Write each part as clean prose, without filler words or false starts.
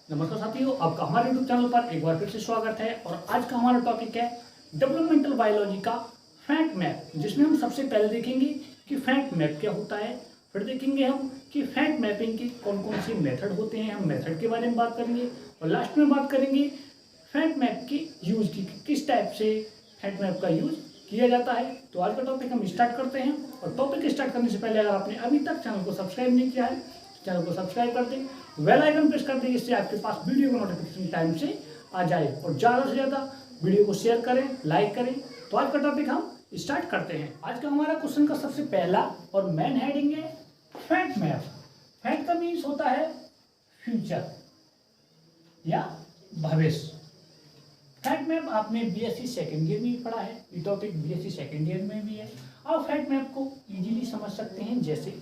नमस्कार साथियों, आपका हमारे YouTube चैनल पर एक बार फिर से स्वागत है। और आज का हमारा टॉपिक है डेवलपमेंटल बायोलॉजी का फैट मैप, जिसमें हम सबसे पहले देखेंगे कि फैट मैप क्या होता है। फिर देखेंगे हम कि फैट मैपिंग के कौन कौन से मेथड होते हैं, हम मेथड के बारे में बात करेंगे। और लास्ट में बात करेंगे फैट मैप की यूज की, किस टाइप से फैट मैप का यूज किया जाता है। तो आज का टॉपिक हम स्टार्ट करते हैं। और टॉपिक स्टार्ट करने से पहले अगर आपने अभी तक चैनल को सब्सक्राइब नहीं किया है, चैनल को सब्सक्राइब कर दें, बेल आइकन प्रेस कर दें, इससे आपके पास वीडियो का नोटिफिकेशन टाइम से आ जाए। और ज़्यादा से ज़्यादा वीडियो को शेयर करें, लाइक करें। तो आज का टॉपिक हम स्टार्ट करते हैं। आज का हमारा क्वेश्चन का सबसे पहला और मेन हेडिंग है फैट मैप। फैट का मीन्स होता है फ्यूचर या भविष्य। फैट मैप आपने बीएससी सेकेंड ईयर में भी पढ़ा है, ये टॉपिक बीएससी सेकेंड ईयर में भी है। आप फैट मैप को इजीली समझ सकते हैं। जैसे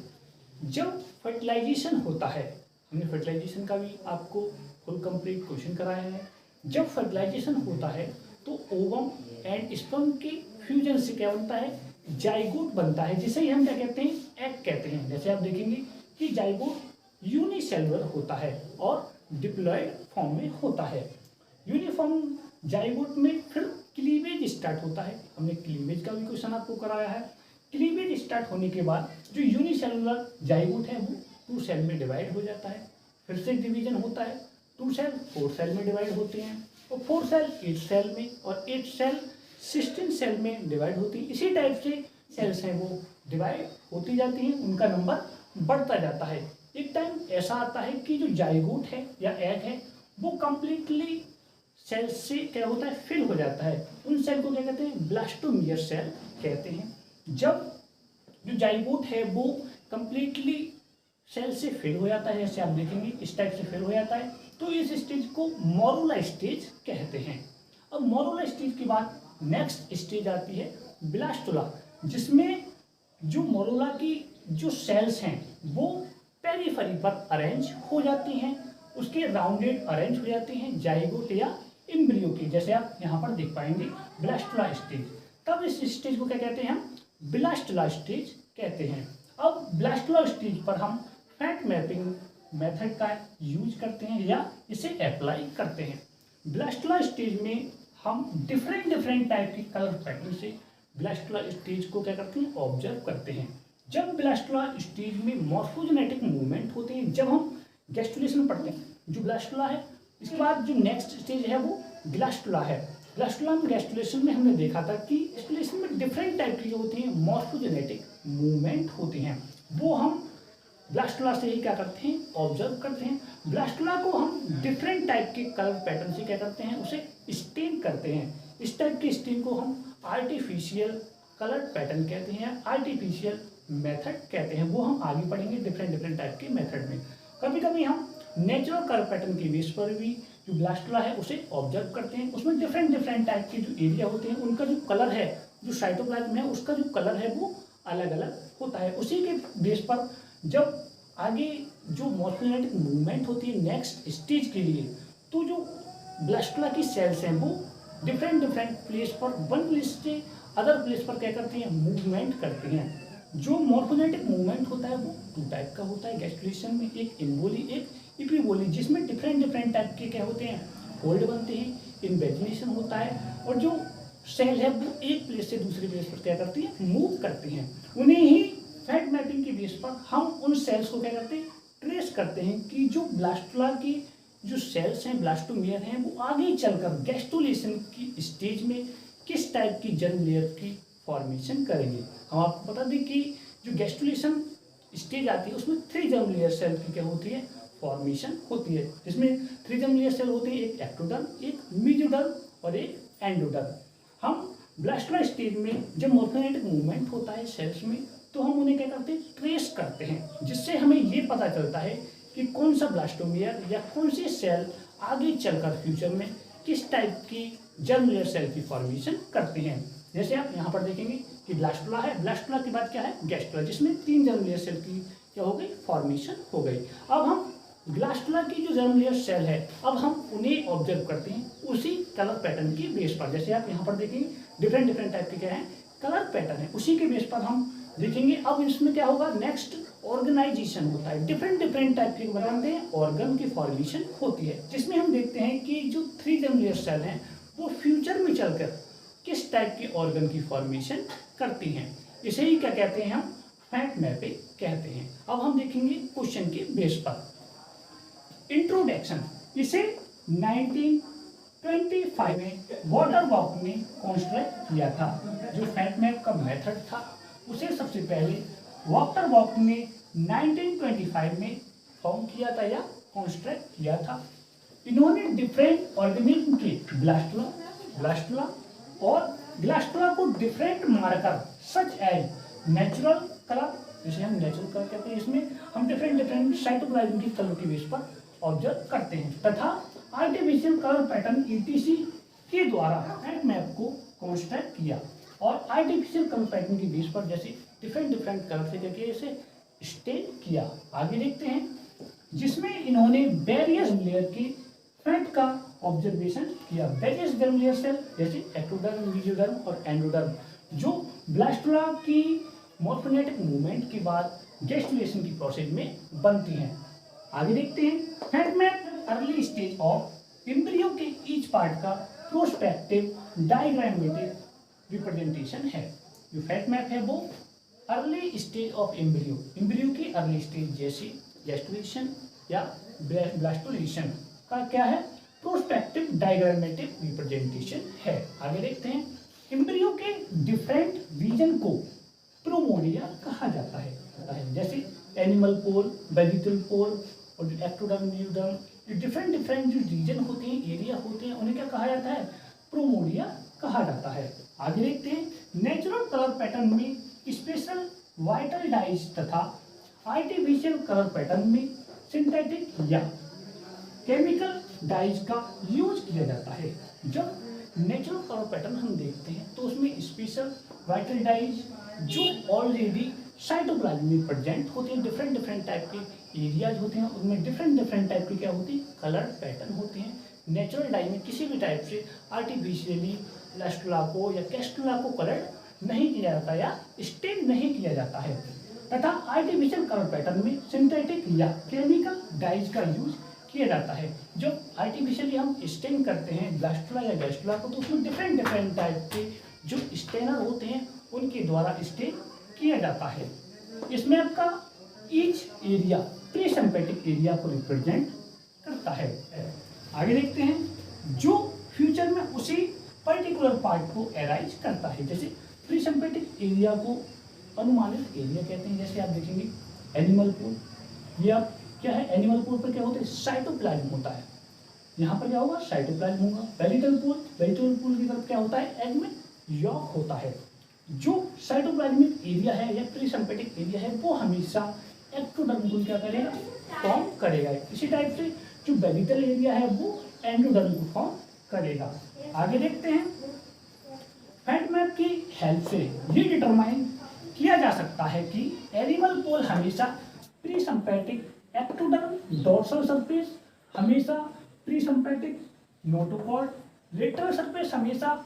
जब फर्टिलाइजेशन होता है, हमने फर्टिलाइजेशन का भी आपको फुल कंप्लीट क्वेश्चन कराया है। जब फर्टिलाइजेशन होता है तो ओवम एंड स्पर्म के फ्यूजन से क्या बनता है, जाइगोट बनता है, जिसे ही हम क्या कहते हैं, एग कहते हैं। जैसे आप देखेंगे कि जाइगोट यूनिसेलुलर होता है और डिप्लॉयड फॉर्म में होता है। यूनिफॉर्म जाइगोट में फिर क्लीवेज स्टार्ट होता है, हमने क्लीवेज का भी क्वेश्चन आपको कराया है। क्लीवेज स्टार्ट होने के बाद जो यूनिसेलुलर जाइगोट है वो 2 सेल में डिवाइड हो जाता है। फिर से डिवीजन होता है, 2 सेल 4 सेल में डिवाइड होते हैं, और 4 सेल 8 सेल में, और 8 सेल 16 सेल में डिवाइड होती है। इसी टाइप से सेल्स हैं वो डिवाइड होती जाती हैं, उनका नंबर बढ़ता जाता है। एक टाइम ऐसा आता है कि जो जाइगोट है या एग है वो कंप्लीटली सेल से क्या होता है, फिल हो जाता है। उन सेल को क्या कहते हैं, ब्लास्टोमियर सेल कहते हैं। जब जो जाइगोट है वो कंप्लीटली सेल से फिल हो जाता है, जैसे आप देखेंगे इस टाइप से फिल हो जाता है, तो इस स्टेज को मोरुला स्टेज कहते हैं। अब मोरुला स्टेज के बाद नेक्स्ट स्टेज आती है ब्लास्टुला, जिसमें जो मोरुला की जो सेल्स हैं वो पेरिफेरी पर अरेंज हो जाती हैं, उसके राउंडेड अरेंज हो जाते हैं जाइगोट या एम्ब्रियो की, जैसे आप यहाँ पर देख पाएंगे ब्लास्टुला स्टेज। तब इस स्टेज को क्या कहते हैं, हम ब्लास्टुला स्टेज कहते हैं। अब ब्लास्टुला स्टेज पर हम फैट मैपिंग मेथड का यूज करते हैं या इसे अप्लाई करते हैं। ब्लास्टुला स्टेज में हम डिफरेंट टाइप की कलर पैटर्न से ब्लास्टुला स्टेज को क्या करते हैं, ऑब्जर्व करते हैं। जब ब्लास्टुला स्टेज में मॉर्फोजेनेटिक मूवमेंट होते हैं, जब हम गैस्ट्रुलेशन पढ़ते हैं जो ब्लास्टुला है, इसके बाद जो नेक्स्ट स्टेज है वो ब्लास्टुला है। ब्लास्टुला में गैस्ट्रुलेशन में हमने देखा था कि गैस्ट्रुलेशन में डिफरेंट टाइप की जो होती हैं मॉर्फोजेनेटिक मूवमेंट होती हैं, वो हम ब्लास्टुला से ही क्या करते हैं, ऑब्जर्व करते हैं। ब्लास्टुला को हम डिफरेंट टाइप के कलर पैटर्न से क्या करते हैं, उसे स्टेन करते हैं। इस टाइप के स्टेन को हम आर्टिफिशियल कलर पैटर्न कहते हैं, आर्टिफिशियल मेथड कहते हैं। वो हम आगे पढ़ेंगे डिफरेंट टाइप के मेथड में। कभी कभी हम नेचुरल कलर पैटर्न के बेस पर भी जो ब्लास्टुला है उसे ऑब्जर्व करते हैं। उसमें डिफरेंट टाइप के जो एरिया होते हैं उनका जो कलर है, जो साइटोप्लाज्म है उसका जो कलर है वो अलग अलग होता है। उसी के बेस पर जब आगे जो मॉर्फोजेनेटिक मूवमेंट होती है नेक्स्ट स्टेज के लिए, तो जो ब्लास्टुला की सेल्स हैं वो डिफरेंट प्लेस पर, वन प्लेस से अदर प्लेस पर क्या करती हैं, मूवमेंट करती हैं। जो मॉर्फोजेनेटिक मूवमेंट होता है वो 2 टाइप का होता है गैस्ट्रुलेशन में, एक इनवोली एक इक्विवोली, जिसमें डिफरेंट टाइप के क्या होते हैं, फोल्ड बनते हैं, इन्वेजिनेशन होता है, और जो सेल है वो एक प्लेस से दूसरे प्लेस पर क्या करती है, मूव करती हैं। उन्हें ही फैट मैपिंग के बेस पर हम उन सेल्स को क्या करते हैं, ट्रेस करते हैं कि जो ब्लास्टुला की जो सेल्स हैं, ब्लास्टोमियर हैं, वो आगे चलकर गैस्ट्रुलेशन की स्टेज में किस टाइप की जर्म लेयर की फॉर्मेशन करेंगे। हम आपको बता दें कि जो गैस्ट्रुलेशन स्टेज आती है उसमें 3 जर्म लेयर सेल की क्या होती है, फॉर्मेशन होती है, जिसमें 3 जर्म लेयर सेल होती है, एक एक्टोडर्म, एक मेसोडर्म और एक एंडोडर्म। हम ब्लास्टुला स्टेज में जब मॉर्फोजेनेटिक मूवमेंट होता है सेल्स में, तो हम उन्हें क्या करते हैं, ट्रेस करते हैं, जिससे हमें ये पता चलता है कि कौन सा ब्लास्टोमियर या कौन सी सेल आगे चलकर फ्यूचर में किस टाइप की जर्म लेयर सेल की फॉर्मेशन करते हैं। जैसे आप यहाँ पर देखेंगे कि ब्लास्टुला है, ब्लास्टुला के बाद क्या है, गैस्ट्रुला, जिसमें 3 जर्म लेयर सेल की क्या हो गई, फॉर्मेशन हो गई। अब हम ब्लास्टुला की जो जर्म लेयर सेल है, अब हम उन्हें ऑब्जर्व करते हैं उसी कलर पैटर्न के बेस पर। जैसे आप यहाँ पर देखेंगे डिफरेंट टाइप के क्या है, कलर पैटर्न है, उसी के बेस पर हम देखेंगे। अब इसमें क्या होगा, नेक्स्ट ऑर्गेनाइजेशन होता है, डिफरेंट डिफरेंट टाइप के बताते हैं ऑर्गन की फॉर्मेशन होती है, जिसमें हम देखते हैं कि जो 3 जर्मिनल सेल हैं वो फ्यूचर में चलकर किस टाइप के ऑर्गन की फॉर्मेशन करती हैं। इसे ही क्या कहते हैं, हम फैट मैपिंग कहते हैं। अब हम देखेंगे क्वेश्चन के बेस पर। इंट्रोडक्शन, इसे 1925 में वाटरबॉक ने कंस्ट्रक्ट किया था। जो फैट मैप का मेथड था उसे सबसे पहले वाटरबॉक ने 1925 में फॉर्म किया था या कंस्ट्रक्ट किया था। इन्होंने डिफरेंट ऑर्गेनिज्म के ब्लास्टुला और ग्लास्टुला को different marker such as natural colour, जिसे हम नेचुरल कलर कहते हैं, इसमें हम डिफरेंट साइटोप्लाज्म की कलर के बेस पर ऑब्जर्व करते हैं, तथा आर्टिफिशियल कलर पैटर्न ETC के द्वारा फैट मैप को कंस्ट्रक्ट किया। और आर्टिफिशियल कलर पैटर्न के बेस पर जैसे डिफरेंट कलर से करके इसे स्टेन किया। आगे देखते हैं, जिसमें इन्होंने वेरियस लेयर के फैट का ऑब्जर्वेशन किया। वेरियस जर्मिनल सेल जैसे एक्टोडर्म, मेसोडर्म और एंडोडर्म, जो ब्लास्टुला की मॉर्फोनेटिक मूवमेंट के बाद गेस्टुलेशन की प्रोसेस में बनती हैं। आगे देखते हैं, fat map early stage of embryo के ईच पार्ट का प्रोस्पेक्टिव डायग्रामेटिक रिप्रेजेंटेशन है। जो फैट मैप है वो अर्ली स्टेज ऑफ एम्ब्रियो की अर्ली स्टेज जैसे गेस्टुलेशन या ब्लास्टुलेशन का क्या है, प्रोस्पेक्टिव डायग्रामेटिक रिप्रेजेंटेशन है। आगे देखते हैं, एम्ब्रियो के डिफरेंट रीजन को प्रोमोडिया कहा जाता है, जैसे एनिमल पोल, वेजिटल पोल और जो एक्टोडर्म, मेसोडर्म, ये डिफरेंट जो रीजन होते हैं, एरिया होते हैं, उन्हें क्या कहा जाता है, प्रोमोडिया कहा जाता है। आगे देखते हैं, नेचुरल कलर पैटर्न में स्पेशल वाइटल डाइज तथा आर्टिफिशियल कलर पैटर्न में सिंथेटिक या केमिकल डाइज का यूज किया जाता है। जब नेचुरल कलर पैटर्न हम देखते हैं तो उसमें स्पेशल वाइटल डाइज जो ऑलरेडी साइटोप्लाज्म में प्रेजेंट होते हैं, डिफरेंट टाइप के एरियाज होते हैं, उनमें डिफरेंट टाइप के क्या होती है, कलर पैटर्न होते हैं। नेचुरल डाई में किसी भी टाइप से आर्टिफिशियली ब्लास्टुला को या कैस्टुला को कलर नहीं किया जाता या स्टेन नहीं किया जाता है, तथा आर्टिफिशियल कलर पैटर्न में सिंथेटिक या केमिकल डाइज का यूज किया जाता है। जब आर्टिफिशियली हम स्टेन करते हैं ब्लास्टुला या गैस्टुला को तो उसमें डिफरेंट टाइप के जो स्टेनर होते हैं उनके द्वारा स्टेन किया जाता है। इसमें आपका each area pre sympathetic area को रिप्रेजेंट करता है। आगे देखते हैं, जो फ्यूचर में उसी पर्टिकुलर पार्ट को एराइज करता है, जैसे प्री सिंपैथिक एरिया को अनुमानित एरिया कहते हैं। जैसे आप देखेंगे एनिमल पोल, ये आप क्या है, एनिमल पोल पर क्या होता है, साइटोप्लाज्म होता है, यहाँ पर क्या होगा, साइटोप्लाज्म होगा। वेजिटल पोल की तरफ क्या होता है, एग में यॉक होता है। जो साइटोप्लाज्मिक एरिया है या प्री सिंपैथिक एरिया है वो हमेशा एक्टोडर्म को क्या करेगा, फॉर्म करेगा। इसी टाइप से जो वेजिटल एरिया है वो एंडोडर्म को फॉर्म करेगा। आगे देखते हैं, फैट मैप की हेल्प से ये डिटरमाइन किया जा सकता है कि एनिमल पोल हमेशा pre sympathetic ectoderm dorsal surface हमेशा pre sympathetic notochord, lateral surface हमेशा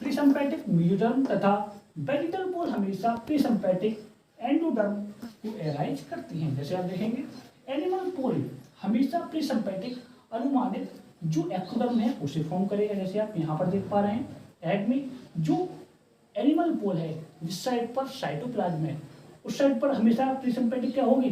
प्री सिंपैथिक मेसोडर्म तथा वेजिटल पोल हमेशा प्री सिंपैथिक एंडोडर्म को एराइज करती हैं। जैसे आप देखेंगे एनिमल पोल हमेशा प्री सिंपैथिक अनुमानित जो एक्टोडर्म है उसे फॉर्म करेगा। जैसे आप यहाँ पर देख पा रहे हैं, एग में जो एनिमल पोल है जिस साइड पर साइटोप्लाज्म है उस साइड पर हमेशा प्री सिंपैथिक क्या होगी,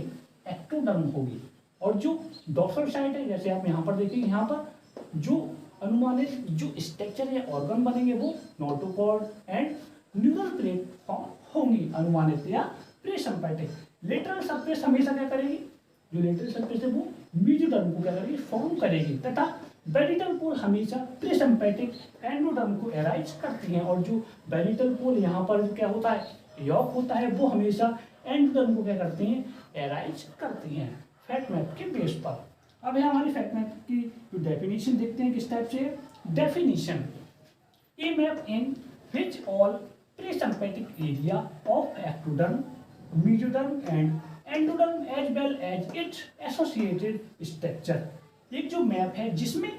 एक्टोडर्म होगी। और जो डोर्सल साइड है, जैसे आप यहाँ पर देखेंगे, यहाँ पर जो अनुमानित जो स्ट्रक्चर या ऑर्गन बनेंगे वो notochord and neural plate form होंगी अनुमानित या प्री सिंपैथिक। लेटरल सरफेस हमेशा क्या करेगी, जो लेटरल सरफेस है वो मेसोडर्म को क्या करेगी, फॉर्म करेगी, तथा वेजिटल पोल हमेशा प्री सिंपैथिक एंडोडर्म को एराइज करती हैं। और जो वेजिटल पोल यहाँ पर क्या होता है, यॉक होता है, वो हमेशा एंडोडर्म को क्या करती हैं, एराइज करती हैं फैट मैप के बेस पर। अब है हमारी फैट मैप की जो डेफिनेशन देखते हैं किस टाइप से। Definition, a map in which all pre sympathetic area of ectoderm, mesoderm and endoderm as well as its associated structure. एक जो मैप है जिसमें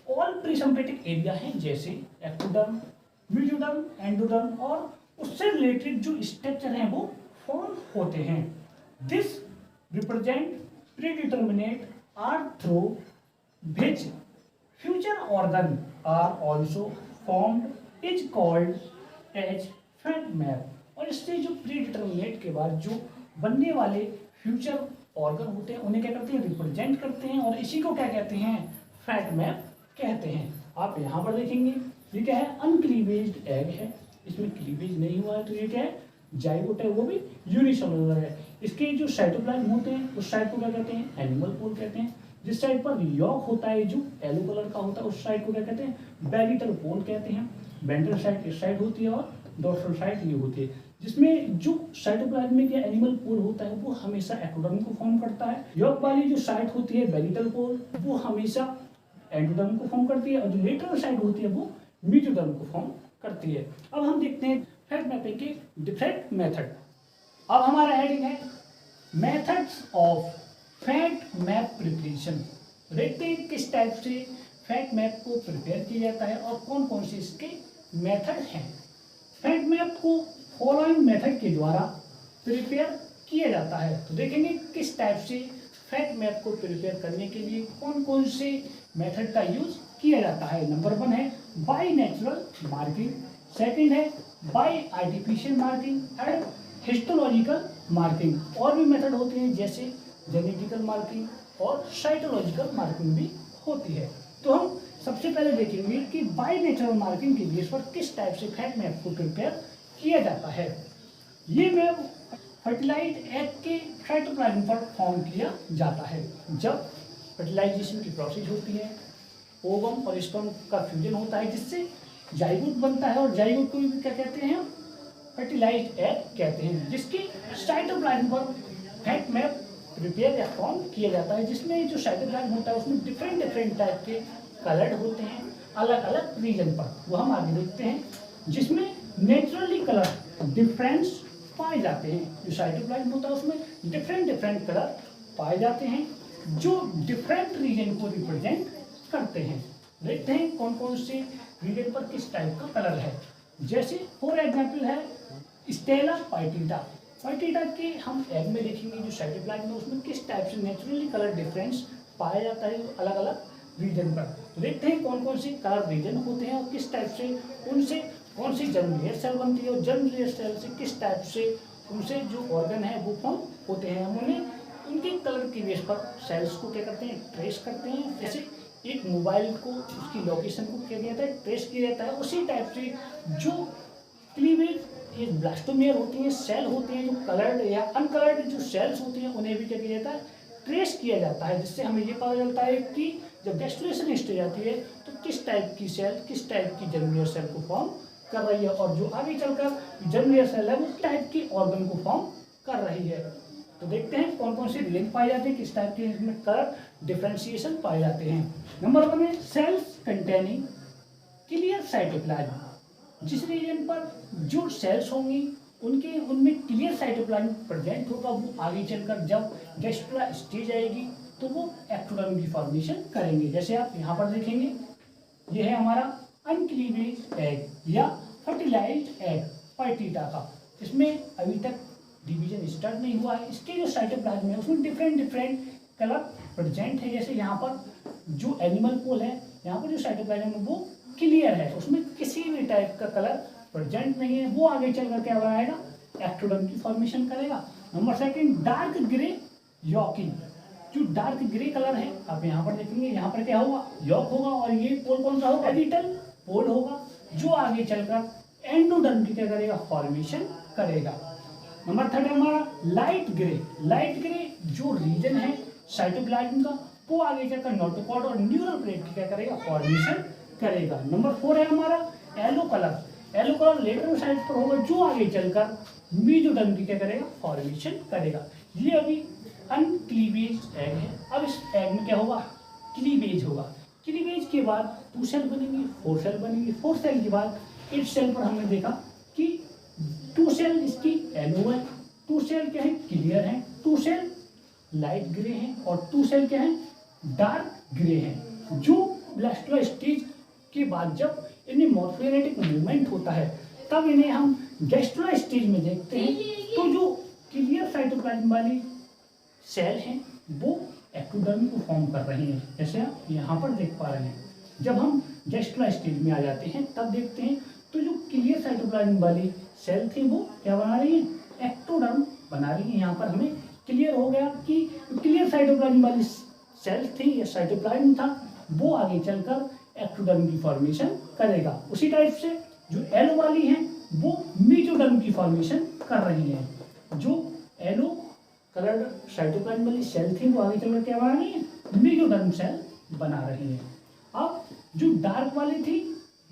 ऑल प्री सिंपैथिक एरिया है जैसे एक्टोडर्म, मेसोडर्म, एंडोडर्म और उससे रिलेटेड जो स्ट्रक्चर हैं वो फॉर्म होते हैं। This represent predeterminate are through which future organ are also formed is called as fate map. और इससे जो प्रीडिटर्मिनेट के बाद जो बनने वाले फ्यूचर ऑर्गन होते हैं उन्हें क्या करते हैं, रिप्रेजेंट करते हैं, और इसी को क्या कहते हैं, फैट मैप कहते हैं। आप यहाँ पर देखेंगे ये क्या है, अनक्लीवेज्ड एग है, इसमें क्लीवेज नहीं हुआ है, तो ये क्या है, जाइगोट है, वो भी यूनिसेलुलर है। इसके जो साइटोप्लाज्म होते हैं उस साइड को क्या कहते हैं, एनिमल पोल कहते हैं। जिस साइड पर यॉक होता है जो येलो कलर का होता है उस साइड को क्या कहते हैं, बेलिटल पोल कहते हैं। वेंट्रल साइड इस साइड होती है और डोर्सल साइड ये होती है। जिसमें जो साइटोप्लाज्मिक या एनिमल पोल होता है वो हमेशा एक्टोडर्म को फॉर्म करता है। यॉक वाली जो साइड होती है बेलिटल पोल वो हमेशा एंडोडर्म को फॉर्म करती है, और जो लेटरल साइड होती है वो मेसोडर्म को फॉर्म करती है। अब हम देखते हैं फैट मैपिंग के डिफरेंट मेथड। अब हमारा हेडिंग है methods of fat map preparation. देखते हैं किस टाइप से फैट मैप को प्रिपेयर किया जाता है और कौन कौन से इसके मेथड हैं। फैट मैप को फॉलोइंग मेथड के द्वारा प्रिपेयर किया जाता है। तो देखेंगे किस टाइप से फैट मैप को प्रिपेयर करने के लिए कौन कौन से मेथड का यूज किया जाता है। नंबर 1 है बाय नेचुरल मार्किंग, सेकंड है bye artificial marking and histological marking. और भी मेथड होते हैं जैसे जेनेटिकल मार्किंग और साइटोलॉजिकल मार्किंग भी होती है। तो हम सबसे पहले देखेंगे कि बाय नेचुरल मार्किंग के बेस पर किस टाइप से फैट मैप को प्रिपेयर किया जाता है। ये मैप फर्टिलाइज्ड एग के साइटोप्लाज्म पर फॉर्म किया जाता है। जब फर्टिलाइजेशन की प्रोसेस होती है, ओवम और स्पर्म का फ्यूजन होता है जिससे जाइगोट बनता है, और जाइगोट को भी क्या कहते हैं, फर्टिलाइज्ड एग कहते हैं, जिसके साइटोप्लाज्म पर फैट मैप प्रिपेयर या फॉर्म किया जाता है। जिसमें जो साइटोप्लाज्म होता है उसमें डिफरेंट टाइप के कलर्ड होते हैं अलग अलग रीजन पर, वो हम आगे देखते हैं। जिसमें नेचुरली कलर डिफरेंस पाए जाते हैं। जो साइटोप्लाज्म होता है उसमें डिफरेंट कलर पाए जाते हैं जो डिफरेंट रीजन को रिप्रेजेंट करते हैं। देखते हैं कौन कौन से रीजन पर किस टाइप का कलर है। जैसे फॉर एग्जाम्पल है स्टेला पाइटिटा। पाइटिटा के हम एग में देखेंगे जो साइटोप्लाज्म है उसमें किस टाइप से नेचुरली कलर डिफरेंस पाया जाता है अलग अलग रीजन पर। तो देखते हैं कौन कौन से कलर रीजन होते हैं और किस टाइप से उनसे कौन सी जर्म लेयर सेल बनती है, और जर्म लेयर सेल से किस टाइप से उनसे जो ऑर्गन है वो फॉर्म होते हैं। हम उन्हें उनके कलर के बेस पर सेल्स को क्या करते हैं, ट्रेस करते हैं। जैसे एक मोबाइल को उसकी लोकेशन को क्या किया जाता है, ट्रेस किया जाता है, उसी टाइप से जो क्लीवेज ये ब्लास्टोमेयर होती हैं, सेल होते हैं, जो कलर्ड या अनकलर्ड जो सेल्स होती हैं उन्हें भी क्या किया जाता है, ट्रेस किया जाता है। जिससे हमें ये पता चलता है कि जब गैस्ट्रुलेशन स्टेज आती है तो किस टाइप की सेल किस टाइप की जर्म लेयर सेल को फॉर्म कर रही है, और जो आगे चलकर जर्म लेयर सेल है उस टाइप की ऑर्गन को फॉर्म कर रही है। तो देखते हैं कौन कौन से लिंक पाए जाते हैं, किस टाइप के इसमें कलर डिफरेंशिएशन पाए जाते हैं। नंबर 1 है सेल्स कंटेनिंग क्लियर साइटोप्लाज्म। जिस रीजन पर जो सेल्स होंगी उनमें क्लियर साइटोप्लाज्म प्रेजेंट होगा, वो आगे चलकर जब गैस्ट्रा स्टेज आएगी तो वो एक्टोडर्म की फॉर्मेशन करेंगे। जैसे आप यहाँ पर देखेंगे ये है हमारा अनक्लीवेज एग या फर्टिलाइज्ड एग पाइटिटा का। इसमें अभी तक डिवीजन स्टार्ट नहीं हुआ है। इसके जो साइटोप्लाज्म है उसमें डिफरेंट कलर प्रेजेंट है। जैसे यहाँ पर जो एनिमल पोल है यहाँ पर जो साइटोप्लाज्म है वो क्लियर है, उसमें किसी भी टाइप का कलर प्रेजेंट नहीं है। वो आगे चलकर क्या बनाएगा, एक्टोडर्म की फॉर्मेशन करेगा। नंबर 2 डार्क ग्रे यॉकिंग। जो डार्क ग्रे कलर है आप यहाँ पर देखेंगे, यहाँ पर क्या होगा, यॉक होगा, और ये पोल कौन सा होगा, एडिटल पोल होगा, जो आगे चलकर एंडोडर्म की क्या करेगा, फॉर्मेशन करेगा। नंबर 3 हमारा लाइट ग्रे। लाइट ग्रे जो रीजन है साइटोप्लाज्म का वो आगे चलकर नोटोकॉर्ड और न्यूरल प्लेट की क्या करेगा, फॉर्मेशन करेगा। नंबर 4 है हमारा yellow colour. Yellow colour lateral side पर होगा, जो आगे चलकर मेसोडर्म की क्या करेगा, फॉर्मेशन करेगा। ये अभी अनक्लीवेज एग है। अब इस एग में क्या होगा, क्लीवेज होगा। क्लीवेज के बाद 2 सेल बनेंगे, 4 सेल बनेंगे। 4 सेल के बाद 8 सेल पर हमने देखा कि 2 सेल इसकी येलो है, 2 सेल क्या है, क्लियर है, 2 सेल लाइट ग्रे हैं, और 2 सेल क्या है, डार्क ग्रे हैं। जो ब्लास्टोला स्टेज के बाद जब इनमें मॉर्फोजेनेटिक मूवमेंट होता है तब इन्हें हम गैस्ट्रोला स्टेज में देखते हैं। तो जो क्लियर साइटोप्लाज्म वाली सेल हैं वो एक्टोडर्म को फॉर्म कर रही हैं, जैसे आप यहाँ पर देख पा रहे हैं। जब हम गैस्ट्रोला स्टेज में आ जाते हैं तब देखते हैं तो जो क्लियर साइटोप्लाज्म वाली सेल थी वो क्या बना रही है, एक्टोडर्म बना रही है। यहाँ पर हमें क्लियर हो गया कि क्लियर साइटोप्लाज्म वाली सेल थी या साइटोप्लाज्म था वो आगे चलकर एक्टोडर्म की फॉर्मेशन करेगा। उसी टाइप से जो एलो वाली हैं वो मेसोडर्म की फॉर्मेशन कर रही हैं। जो एलो कलर्ड साइटोप्लाज्म वाली सेल थी वो आगे चलकर क्या बना रही है, मेसोडर्म सेल बना रही है। अब जो डार्क वाली थी,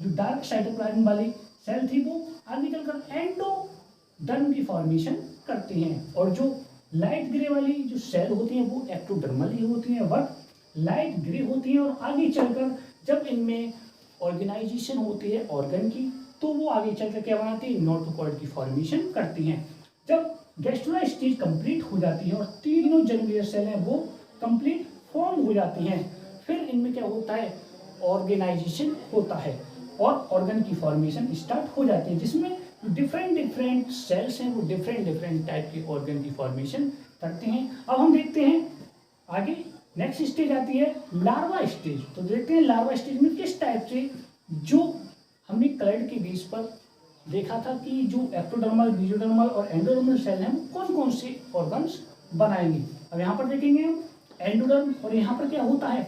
जो डार्क साइटोप्लाज्म वाली सेल थी वो आगे चलकर एंडोडर्म की फॉर्मेशन करती हैं। और जो लाइट ग्रे वाली जो सेल होती हैं वो एक्टोडर्मल ही होती हैं, बट लाइट ग्रे होती हैं और आगे चलकर जब इनमें ऑर्गेनाइजेशन होती है ऑर्गन की तो वो आगे चलकर क्या बनाती है, नोटोकॉर्ड की फॉर्मेशन करती हैं। जब गैस्ट्रोला स्टेज कंप्लीट हो जाती है और तीनों जर्मिनल सेल हैं वो कंप्लीट फॉर्म हो जाती हैं, फिर इनमें क्या होता है, ऑर्गेनाइजेशन होता है और ऑर्गन की फॉर्मेशन स्टार्ट हो जाती है, जिसमें डिफरेंट सेल्स हैं वो डिफरेंट टाइप के ऑर्गन की फॉर्मेशन करते हैं। अब हम देखते हैं आगे नेक्स्ट स्टेज आती है लार्वा स्टेज। तो देखते हैं लार्वा स्टेज में किस टाइप से, जो हमने कलर्ड के बेस पर देखा था कि जो एक्टोडर्मल, मेसोडर्मल और एंडोडर्मल सेल हैं वो कौन कौन से ऑर्गन्स बनाएंगे। अब यहाँ पर देखेंगे हम एंडोडर्म, और यहाँ पर क्या होता है,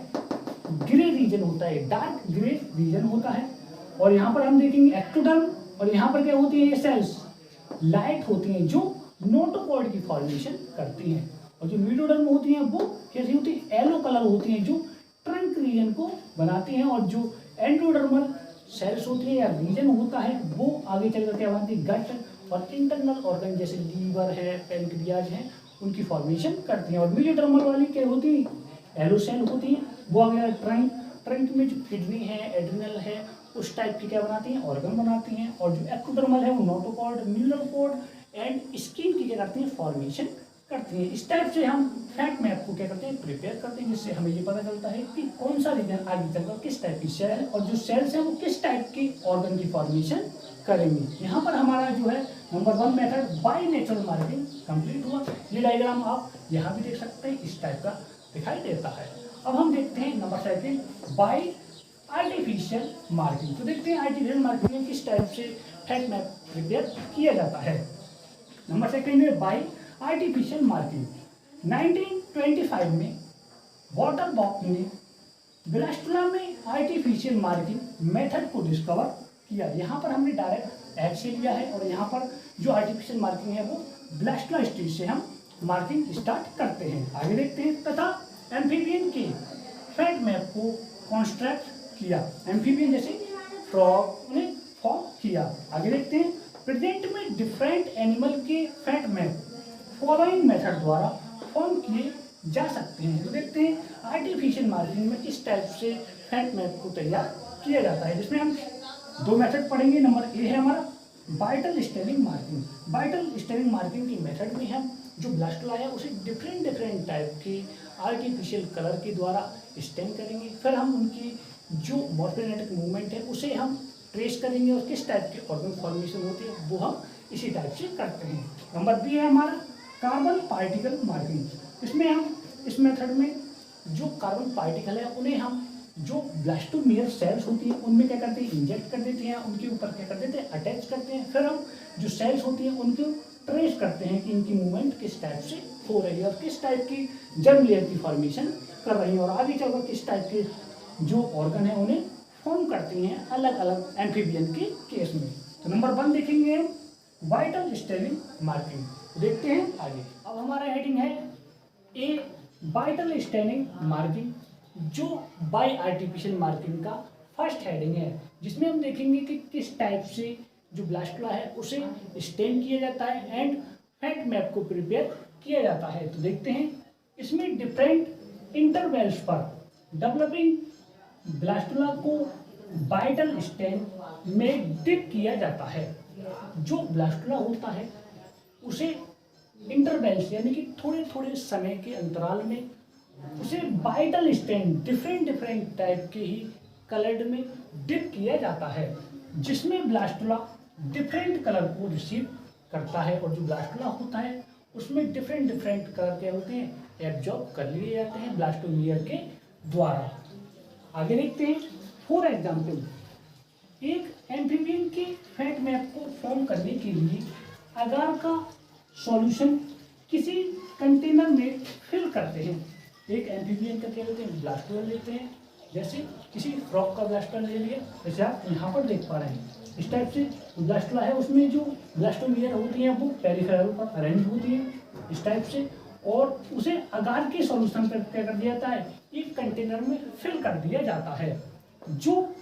ग्रे रीजन होता है, डार्क ग्रे रीजन होता है। और यहाँ पर हम देखेंगे एक्टोडर्म, और यहाँ पर क्या होती है, ये सेल्स लाइट होती हैं जो नोटोकॉर्ड की फॉर्मेशन करती हैं। और जो मेसोडर्म होती हैं वो कैसी होती है, येलो कलर होती हैं जो ट्रंक रीजन को बनाती हैं। और जो एंडोडर्मल सेल्स होती है या रीजन होता है वो आगे चलकर क्या बनाती है, गट और इंटरनल ऑर्गन जैसे लीवर है, पैनक्रियाज है, उनकी फॉर्मेशन करती हैं। और मेसोडर्मल वाली क्या होती है, एलो सेल होती है, वो आगे ट्रंक में जो किडनी है, एड्रिनल है, उस टाइप की क्या बनाती हैं, ऑर्गन बनाती हैं। और जो एक्टोडर्मल है वो notochord, neural cord and skin की क्या करती हैं, फॉर्मेशन करती हैं। इस टाइप से हम फैट मैप को क्या करते हैं, प्रिपेयर करते हैं, जिससे हमें ये पता चलता है कि कौन सा रीजन आगे चलकर किस टाइप की सेल है और जो सेल्स हैं वो किस टाइप की ऑर्गन की फॉर्मेशन करेंगे। यहाँ पर हमारा जो है number 1 method by natural marking complete हुआ। ये डायग्राम आप यहाँ भी देख सकते हैं, इस टाइप का दिखाई देता है। अब हम देखते हैं नंबर 2 बाय आर्टिफिशियल मार्किंग। तो देखते हैं आर्टिफिशियल मार्किंग में किस टाइप से फैट मैप प्रिपेयर किया जाता है। नंबर 2 में बाय आर्टिफिशियल मार्किंग। 1925 में वॉटरबॉक ने ब्लास्टुला में आर्टिफिशियल मार्किंग मेथड को डिस्कवर किया। यहाँ पर हमने डायरेक्ट एग से लिया है और यहाँ पर जो आर्टिफिशियल मार्किंग है वो ब्लास्टुला स्टेज से हम मार्किंग स्टार्ट करते हैं। आगे देखते हैं तथा एम्फीबियन के फैट मैप को कॉन्स्ट्रक्ट किया। एम्फीबियन जैसे फ्रॉग ने फॉर्म किया। आगे देखते हैं प्रेजेंट में डिफरेंट एनिमल के फैट मैप फॉलोइंग मेथड द्वारा फॉर्म किए जा सकते हैं। तो देखते हैं आर्टिफिशियल मार्किंग में किस टाइप से फैट मैप को तैयार किया जाता है, जिसमें हम 2 मेथड पढ़ेंगे। नंबर ए है हमारा vital staining marking. Vital staining marking की मेथड में हम जो ब्लास्टुला है उसे डिफरेंट टाइप के आर्टिफिशियल कलर के द्वारा स्टेन करेंगे। फिर हम उनकी जो मॉर्फोजेनेटिक मूवमेंट है उसे हम ट्रेस करेंगे और किस टाइप के ऑर्गन फॉर्मेशन होती है वो हम इसी टाइप से करते हैं। नंबर बी है हमारा कार्बन पार्टिकल मार्किंग। इसमें हम इस मेथड में जो कार्बन पार्टिकल है उन्हें हम जो ब्लास्टोमियर सेल्स होती हैं उनमें क्या करते हैं, इंजेक्ट कर देते हैं, उनके ऊपर क्या कर देते हैं, अटैच करते हैं। फिर हम जो सेल्स होती हैं उनको ट्रेस करते हैं कि इनकी मूवमेंट किस टाइप से हो रही है और किस टाइप की जर्म लेयर की फॉर्मेशन कर रही है और आगे चलकर किस टाइप के जो ऑर्गन है उन्हें फॉर्म करती हैं अलग अलग एम्फीबियन के केस में। तो नंबर 1 देखेंगे वाइटल स्टेनिंग मार्किंग। देखते हैं आगे। अब हमारा हेडिंग है ए वाइटल स्टेनिंग मार्किंग, जो बाय आर्टिफिशियल मार्किंग का फर्स्ट हेडिंग है, जिसमें हम देखेंगे कि किस टाइप से जो ब्लास्टुला है उसे स्टेन किया जाता है एंड फैट मैप को प्रिपेयर किया जाता है। तो देखते हैं इसमें डिफरेंट इंटरवल्स पर डेवलपिंग ब्लास्टुला को वाइटल स्टेन में डिप किया जाता है। जो ब्लास्टुला होता है उसे इंटरवल्स यानी कि थोड़े समय के अंतराल में उसे वाइटल स्टेन डिफरेंट टाइप के ही कलर्ड में डिप किया जाता है, जिसमें ब्लास्टुला डिफरेंट कलर को रिसीव करता है और जो ब्लास्टुला होता है उसमें डिफरेंट डिफरेंट कलर के होते हैं एब्जॉर्ब कर लिए जाते हैं ब्लास्टोमियर के द्वारा। आगे देखते हैं। फॉर एग्जाम्पल, एक एम्फीबियन के फैट मैप को फॉर्म करने के लिए अगार का सॉल्यूशन किसी कंटेनर में फिल करते हैं। एक एम्फीबियन का क्या लेते हैं, ब्लास्टोला लेते हैं। जैसे किसी फ्रॉक का ब्लास्टोला ले लिया, जैसे आप यहाँ पर देख पा रहे हैं। इस टाइप से ब्लास्टोला है, उसमें जो ब्लास्टोमियर होती हैं वो पेरिफेरल पर अरेंज होती है इस टाइप से, और उसे अगार के सॉल्यूशन पर क्या कर दिया जाता है, एक कंटेनर में फिल कर दिया जाता है, जो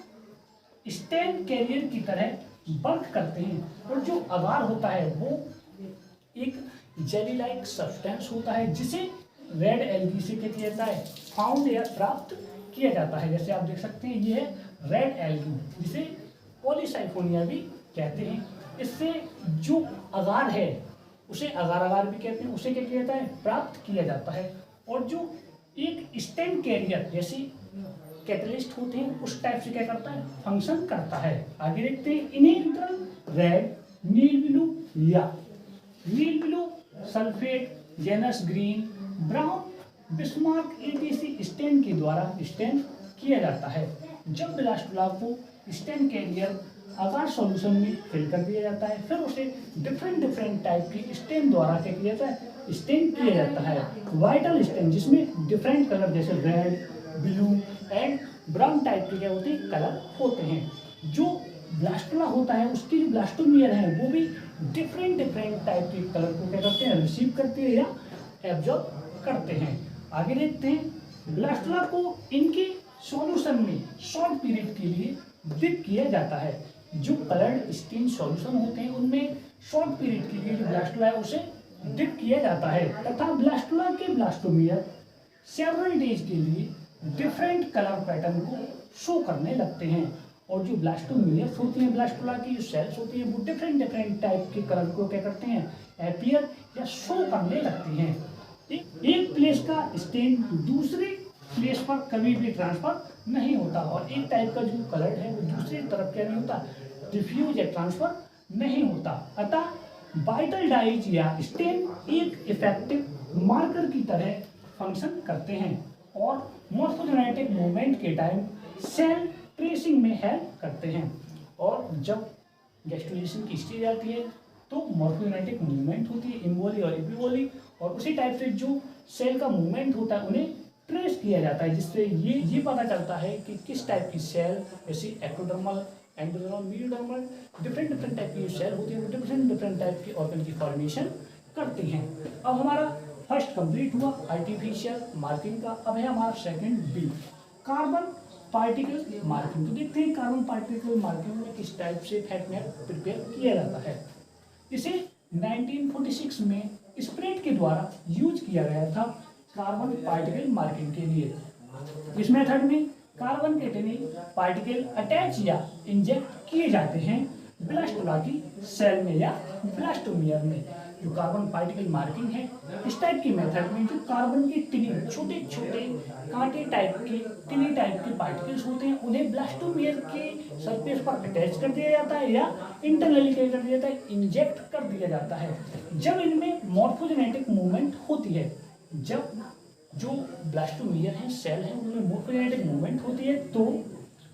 स्टेन कैरियर की तरह वर्क करते हैं। और जो अगार होता है वो एक जेली लाइक सब्सटेंस होता है, जिसे रेड एल्गी से क्या किया जाता है, फाउंड या प्राप्त किया जाता है। जैसे आप देख सकते हैं ये है रेड एल्गी, जिसे पॉलीसाइफोनिया भी कहते हैं। इससे जो अगार है उसे अगार अगार भी कहते हैं, उसे क्या किया जाता है, प्राप्त किया जाता है। और जो एक स्टेन कैरियर जैसे कैटलिस्ट होते हैं उस टाइप से क्या करता है, फंक्शन करता है। आगे देखते हैं। इन्हें रेड, नील ब्लू या Nile blue sulphate, Janus green, brown, Bismarck etc stain के द्वारा स्टेन किया जाता है। जब ब्लास्टोला को स्टेन कैरियर अगार सॉल्यूशन में फिल कर दिया जाता है, फिर उसे डिफरेंट डिफरेंट टाइप की स्टेन द्वारा क्या किया जाता है, स्टेन किया जाता है। वाइटल स्टेन जिसमें डिफरेंट कलर जैसे red, blue and brown type के क्या होते हैं, कलर होते हैं। जो ब्लास्टोला होता है उसकी जो ब्लास्टोमियर है वो भी डिफरेंट डिफरेंट टाइप के कलर को क्या करते हैं, रिसीव करते हैं या एब्जॉर्ब करते हैं। आगे देखते हैं। ब्लास्टोला को इनके सॉल्यूशन में शॉर्ट पीरियड के लिए डिप किया जाता है। जो कलर्ड स्टेन सॉल्यूशन होते हैं उनमें शॉर्ट पीरियड के लिए जो ब्लास्टोला है उसे डिप किया जाता है, तथा ब्लास्टोला के ब्लास्टोमियर सेवरल डेज के लिए डिफरेंट कलर पैटर्न को शो करने लगते हैं। और जो ब्लास्टोमियर्स होती हैं, ब्लास्टोला की जो सेल्स होती हैं, वो डिफरेंट डिफरेंट टाइप के कलर को क्या करते हैं, अपीयर या शो करने लगती हैं। एक प्लेस का स्टेन दूसरे प्लेस पर कभी भी ट्रांसफर नहीं होता, और एक टाइप का जो कलर है वो दूसरी तरफ क्या नहीं होता, डिफ्यूज या ट्रांसफर नहीं होता। अतः वाइटल डाइज या स्टेन एक इफेक्टिव मार्कर की तरह फंक्शन करते हैं और मॉर्फोजेनेटिक मूवमेंट के टाइम सेल ट्रेसिंग में हेल्प करते हैं। और जब गैस्ट्रुलेशन की स्टेज आती है तो मॉर्फोजेनेटिक मूवमेंट होती है, इनवोली और एपिवोली, और उसी टाइप से जो सेल का मूवमेंट होता है उन्हें ट्रेस किया जाता है, जिससे ये पता चलता है कि किस टाइप की सेल, जैसे ectodermal, endodermal, mediodermal, different different type की सेल होती है, वो डिफरेंट डिफरेंट टाइप की ऑर्गन की फॉर्मेशन करती हैं। अब हमारा फर्स्ट कंप्लीट हुआ आर्टिफिशियल मार्किंग का। अब है हमारा second B, carbon particle marking. तो देखते हैं कार्बन पार्टिकल मार्किंग में किस टाइप से फैट मैप प्रिपेयर किया जाता है। इसे 1946 में स्प्रेड के द्वारा यूज किया गया था कार्बन पार्टिकल मार्किंग के लिए। इस मेथड में कार्बन के टेनी पार्टिकल अटैच या इंजेक्ट किए जाते हैं ब्लास्टोला की सेल में या ब्लास्टोमियर में। जो कार्बन पार्टिकल मार्किंग है, इस टाइप की मेथड में जो कार्बन के टिनी छोटे छोटे कांटे टाइप के टिनी टाइप के पार्टिकल्स होते हैं, उन्हें ब्लास्टोमियर के सरफेस पर अटैच कर दिया जाता है या इंटरनली क्या कर दिया जाता है, इंजेक्ट कर दिया जाता है। जब इनमें मॉर्फोजेनेटिक मूवमेंट होती है, जब जो ब्लास्टोमियर है, सेल है, उनमें मॉर्फोजेनेटिक मूवमेंट होती है, तो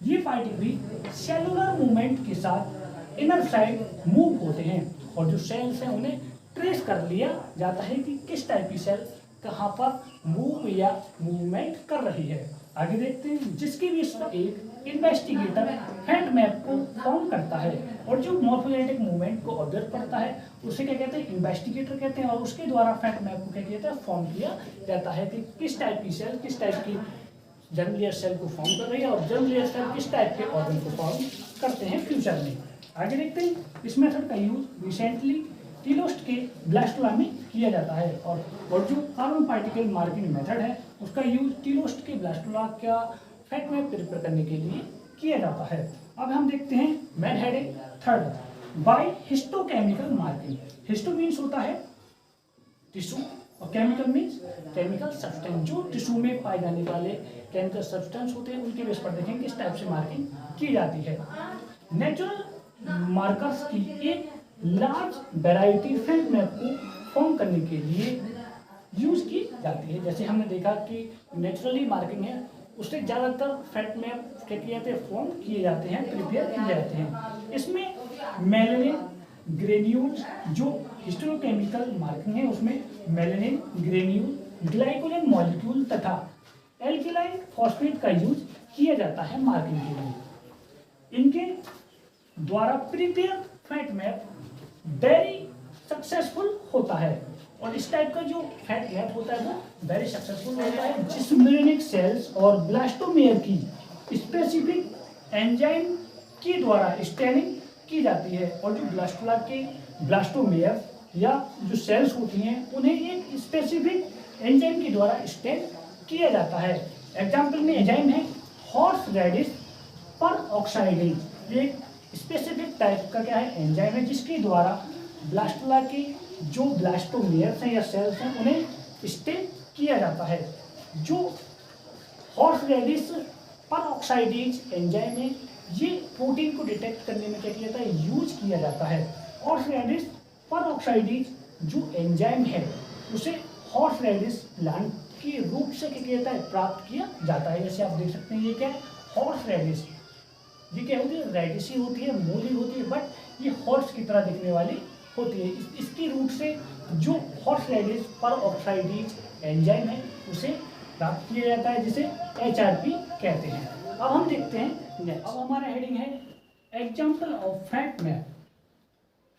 ये पार्टिकल सेलुलर मूवमेंट के साथ इनर साइड मूव होते हैं, और जो सेल्स हैं उन्हें ट्रेस कर लिया जाता है कि किस टाइप की सेल कहाँ पर मूव या मूवमेंट कर रही है। आगे देखते हैं। जिसकी बेस पर एक इन्वेस्टिगेटर फैट मैप को फॉर्म करता है और जो मॉर्फोजेनेटिक मूवमेंट को ऑब्जर्व करता है उसे क्या कहते हैं, इन्वेस्टिगेटर कहते हैं, और उसके द्वारा फैट मैप को क्या किया जाता है, फॉर्म किया जाता है कि किस टाइप की सेल किस टाइप की जर्म लेयर सेल को फॉर्म कर रही है और जर्म लेयर सेल किस टाइप के ऑर्गन को फॉर्म करते हैं फ्यूचर में। आगे देखते हैं। इस मेथड का यूज रिसेंटली टीलोस्ट के ब्लास्टोला में किया जाता है, और जो कार्बन पार्टिकल मार्किंग मेथड है उसका यूज टीलोस्ट के ब्लास्टोला का फैट मैप प्रिपेयर करने के लिए किया जाता है। अब हम देखते हैं main heading third, by histochemical marking. Histo means होता है टिश्यू और केमिकल मीन्स केमिकल सब्सटेंस। जो टिश्यू में पाए जाने वाले केमिकल सब्सटेंस होते हैं उनके बेस पर देखेंगे किस टाइप से मार्किंग की जाती है। नेचुरल मार्कर्स की एक लार्ज वैरायटी फैट मैप को फॉर्म करने के लिए यूज की जाती है। जैसे हमने देखा कि नेचुरली मार्किंग है, उससे ज़्यादातर फैट मैप क्या किए जाते हैं, फॉर्म किए जाते हैं, प्रिपेयर किए जाते हैं। इसमें मेलेनिन ग्रेन्यूल्स, जो हिस्टोकेमिकल मार्किंग है उसमें मेलेनिन ग्रेन्यूल, ग्लाइकोलिन मॉलिक्यूल तथा एल्किलाइन फॉस्फेट का यूज किया जाता है मार्किंग के लिए। इनके द्वारा prepare fat map very successful होता है और इस टाइप का जो फैट मैप होता है वो वेरी सक्सेसफुल होता है, जिसमें सेल्स और ब्लास्टोमेयर की स्पेसिफिक एंजाइम के द्वारा स्टैनिंग की जाती है। और जो ब्लास्टोला के ब्लास्टोमेयर या जो सेल्स होती हैं उन्हें एक स्पेसिफिक एंजाइम के द्वारा स्टैन किया जाता है। एग्जाम्पल में एंजाइम है हॉर्स रेडिस पर ऑक्साइडेज। ये स्पेसिफिक टाइप का क्या है, एंजाइम है, जिसके द्वारा ब्लास्टोला के जो ब्लास्टोमेयर्स हैं या सेल्स हैं उन्हें स्टेन किया जाता है। जो हॉर्स रेडिस पर ऑक्साइडेज एंजाइम है, ये प्रोटीन को डिटेक्ट करने में क्या किया जाता है, यूज किया जाता है। हॉर्स रेडिस पर ऑक्साइडेज जो एंजाइम है उसे हॉर्स रेडिस प्लांट के रूप से क्या किया जाता है, प्राप्त किया जाता है। जैसे आप देख सकते हैं ये क्या है, हॉर्स रेडिस। ये क्या होती है, रेडिस ही होती है, मूली होती है, बट ये हॉर्स की तरह दिखने वाली होती है। इसकी रूट से जो हॉर्स रेडिस पर ऑक्साइडेज एंजाइम है उसे प्राप्त किया जाता है, जिसे HRP कहते हैं। अब हम देखते हैं नेक्स्ट। अब हमारा हेडिंग है example of fat map.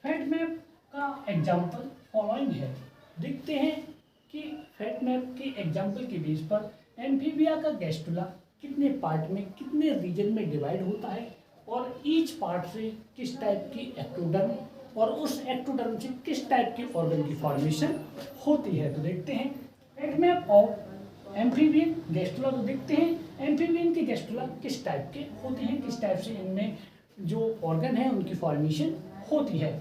Fat map का एग्जाम्पल फॉलोइंग है। देखते हैं कि फैट मैप के एग्जाम्पल के बेस पर एम्फीबिया का गैस्ट्रुला कितने पार्ट में, कितने रीजन में डिवाइड होता है और ईच पार्ट से किस टाइप की एक्टोडर्म और उस एक्टोडर्म से किस टाइप के ऑर्गन की फॉर्मेशन होती है। तो देखते हैं fat map of amphibian gastrula. तो देखते हैं एम्फीबियन के गैस्ट्रुला किस टाइप के होते हैं, किस टाइप से इनमें जो ऑर्गन है उनकी फॉर्मेशन होती है।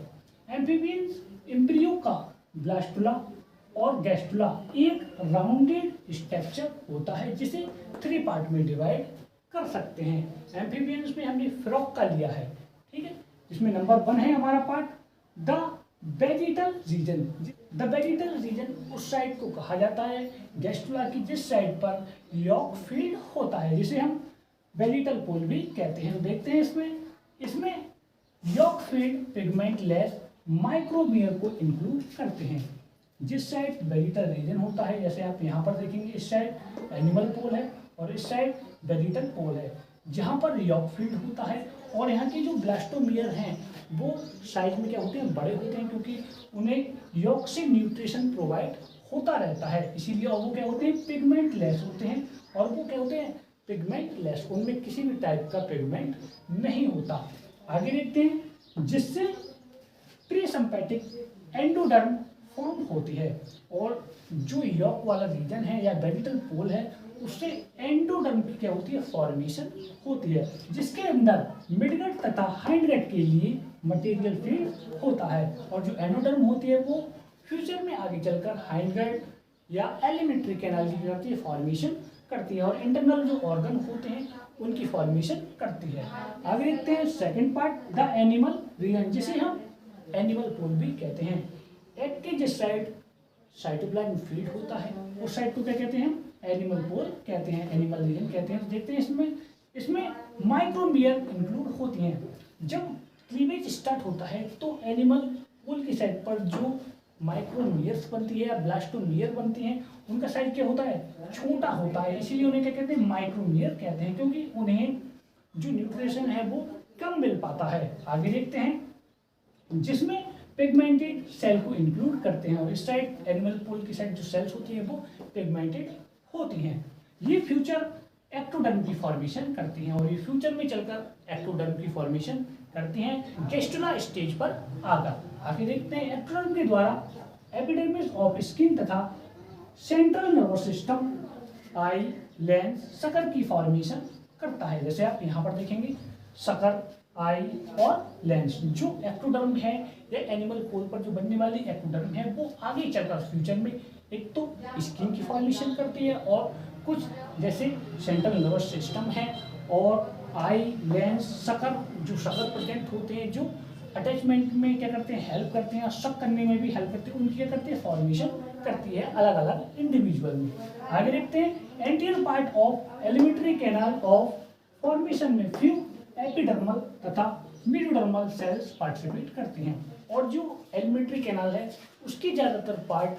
एम्फीबियन एम्ब्रियो का ब्लास्टुला और गैस्ट्रुला एक राउंडेड स्ट्रक्चर होता है जिसे 3 पार्ट में डिवाइड कर सकते हैं। एम्फीबियंस में हमने फ्रॉग का लिया है, ठीक है, जिसमें नंबर 1 है हमारा part the vegetal region. The vegetal region उस साइड को कहा जाता है गैस्ट्रुला की जिस साइड पर यॉक फील्ड होता है, जिसे हम वेजिटल पोल भी कहते हैं। देखते हैं इसमें यॉक फील्ड पिगमेंटलेस माइक्रोबियर को इंक्लूड करते हैं। जिस साइड वेजिटल रीजन होता है, जैसे आप यहाँ पर देखेंगे इस साइड एनिमल पोल है और इस साइड वेजिटल पोल है, जहाँ पर यॉक फील्ड होता है। और यहाँ के जो ब्लास्टोमियर हैं वो साइज में क्या होते हैं, बड़े होते हैं, क्योंकि उन्हें यॉक से न्यूट्रिशन प्रोवाइड होता रहता है, इसीलिए। और वो क्या होते हैं, पिगमेंटलेस होते हैं। और वो क्या होते हैं, पिगमेंटलेस, उनमें किसी भी टाइप का पिगमेंट नहीं होता। आगे देखते हैं, जिससे प्रीसिम्पैथिक एंडोडर्म फॉर्म होती है। और जो यॉक वाला रीजन है या वेजिटल पोल है उससे एंडोडर्म की क्या होती है, फॉर्मेशन होती है, जिसके अंदर मिडगट तथा हाइंडगट के लिए मटेरियल फील्ड होता है। और जो एंडोडर्म होती है वो फ्यूचर में आगे चलकर हाइंडगट या एलिमेंट्री कैनाल की करती है, फॉर्मेशन करती है, और इंटरनल जो ऑर्गन होते हैं उनकी फॉर्मेशन करती है। आगे देखते हैं second part the animal region, जिसे हम एनिमल पोल भी कहते हैं। एग के जिस साइड साइटोप्लाज्म फीड होता है उस साइड को क्या कहते हैं, एनिमल पोल कहते हैं, एनिमल रीजन कहते हैं। तो देखते हैं इसमें माइक्रोमियर इंक्लूड होती हैं। जब क्लीवेज स्टार्ट होता है तो एनिमल पोल की साइड पर जो माइक्रोमियर्स बनती है या ब्लास्टोमियर बनती हैं उनका साइज क्या होता है, छोटा होता है, इसीलिए उन्हें क्या कहते हैं, माइक्रोमियर कहते हैं, क्योंकि उन्हें जो न्यूट्रिशन है वो कम मिल पाता है। आगे देखते हैं, जिसमें पिगमेंटेड सेल को इंक्लूड करते हैं, और इस साइड एनिमल पोल की साइड जो सेल्स होती है वो पिगमेंटेड होती हैं। ये फ्यूचर एक्टोडर्म की फॉर्मेशन करती हैं, और ये फ्यूचर में चलकर एक्टोडर्म की फॉर्मेशन करती हैं गैस्ट्रुला स्टेज पर आकर। आगे देखते हैं, एक्टोडर्म के द्वारा एपिडर्मिस ऑफ स्किन तथा सेंट्रल नर्वस सिस्टम, आई, लेंस, शकर की फॉर्मेशन करता है। जैसे आप यहाँ पर देखेंगे शकर, आई और लेंस, जो एक्टोडर्म है या एनिमल पोल पर जो बनने वाली एक्टोडर्म है वो आगे चलकर फ्यूचर में एक तो स्किन की फॉर्मेशन करती है, और कुछ जैसे सेंट्रल नर्वस सिस्टम है और आई, लेंस, शकर, जो शकर प्रेजेंट होते हैं जो अटैचमेंट में क्या करते हैं, हेल्प करते हैं, और शक करने में भी हेल्प करते हैं, उनकी क्या करते हैं, फॉर्मेशन करती है अलग अलग इंडिविजुअल में। आगे देखते हैं anterior part of alimentary canal of formation में फ्यू एपिडर्मल तथा मेसोडर्मल सेल्स पार्टिसिपेट करती हैं। और जो एलिमेंट्री कैनाल है उसकी ज़्यादातर पार्ट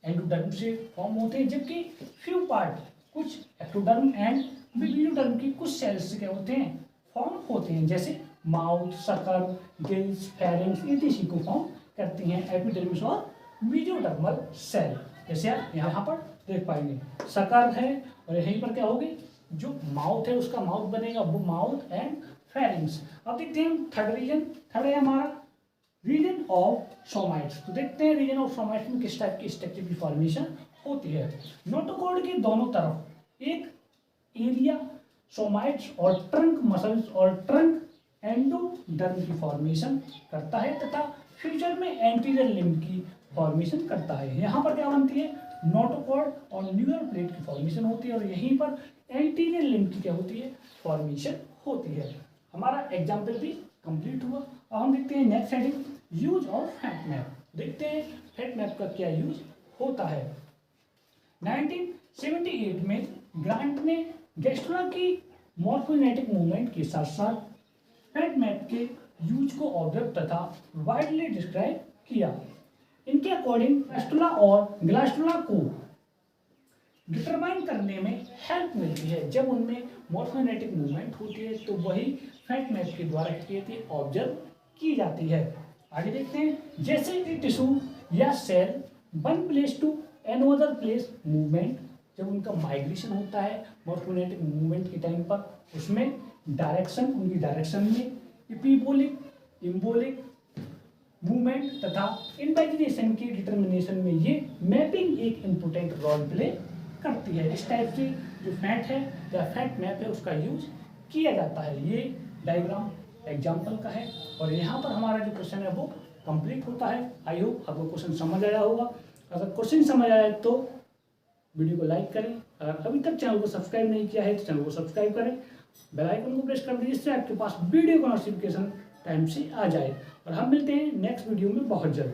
एंडोडर्म से फॉर्म होते हैं, जबकि फ्यू पार्ट कुछ एक्टोडर्म एंड मेसोडर्म की कुछ सेल्स से क्या होते हैं, फॉर्म होते हैं, जैसे माउथ, सकर, गिल्स, फेरिंग्स इत्यादि को फॉर्म करती हैं एपिडर्मिस और मेसोडर्मल सेल। जैसे आप यहाँ पर देख पाएंगे सकर है, और यहीं पर क्या होगी, जो माउथ है उसका माउथ बनेगा, वो माउथ एंड फेरिंग्स। अब देखते हैं थर्ड रीजन, थर्ड है हमारा रीजन ऑफ सोमाइट्स। तो देखते हैं रीजन ऑफ सोमाइट्स में किस टाइप की स्ट्रक्चर की फॉर्मेशन होती है। नोटोकॉर्ड के दोनों तरफ एक एरिया सोमाइट्स और ट्रंक मसल्स और ट्रंक एंडोडर्म की फॉर्मेशन करता है, तथा फ्यूचर में एंटीरियर लिम्ब की फॉर्मेशन करता है। यहाँ पर क्या बनती है, नोटोकॉर्ड और न्यूरल प्लेट की फॉर्मेशन होती है, और यहीं पर एंटीरियर लिम्ब की क्या होती है, फॉर्मेशन होती है। हमारा एग्जाम्पल भी कंप्लीट हुआ। अब हम देखते हैं next heading, use of fat map. देखते हैं फैट मैप का क्या यूज होता है। 1978 में ग्रांट ने गैस्ट्रोला की मॉर्फोजेनेटिक मूवमेंट के साथ साथ फैट मैप के यूज को ऑब्जर्व तथा वाइडली डिस्क्राइब किया। इनके अकॉर्डिंग एस्ट्रोला और ग्लास्ट्रोला को डिटरमाइन करने में हेल्प मिलती है। जब उनमें मॉर्फोजेनेटिक मूवमेंट होती है तो वही फैट मैप के द्वारा ऑब्जर्व की जाती है। आगे देखते हैं, जैसे कि टिश्यू या cell one place to another place movement, जब उनका माइग्रेशन होता है मॉर्फोजेनेटिक मूवमेंट के टाइम पर, उसमें डायरेक्शन, उनकी डायरेक्शन में एपिबोलिक, इम्बोलिक मूवमेंट तथा इन्वाइजिनेशन की डिटर्मिनेशन में ये मैपिंग एक इम्पोर्टेंट रोल प्ले करती है। इस टाइप से जो फैट है या फैट मैप है उसका यूज किया जाता है। ये डायग्राम एग्जाम्पल का है, और यहाँ पर हमारा जो क्वेश्चन है वो कंप्लीट होता है। आई होप आपको क्वेश्चन समझ आया होगा। अगर क्वेश्चन समझ आया तो वीडियो को लाइक करें, अगर अभी तक चैनल को सब्सक्राइब नहीं किया है तो चैनल को सब्सक्राइब करें, बेल आइकन को प्रेस कर दीजिए, जिससे आपके पास वीडियो का नोटिफिकेशन टाइम से आ जाए। और हम मिलते हैं नेक्स्ट वीडियो में बहुत जल्द।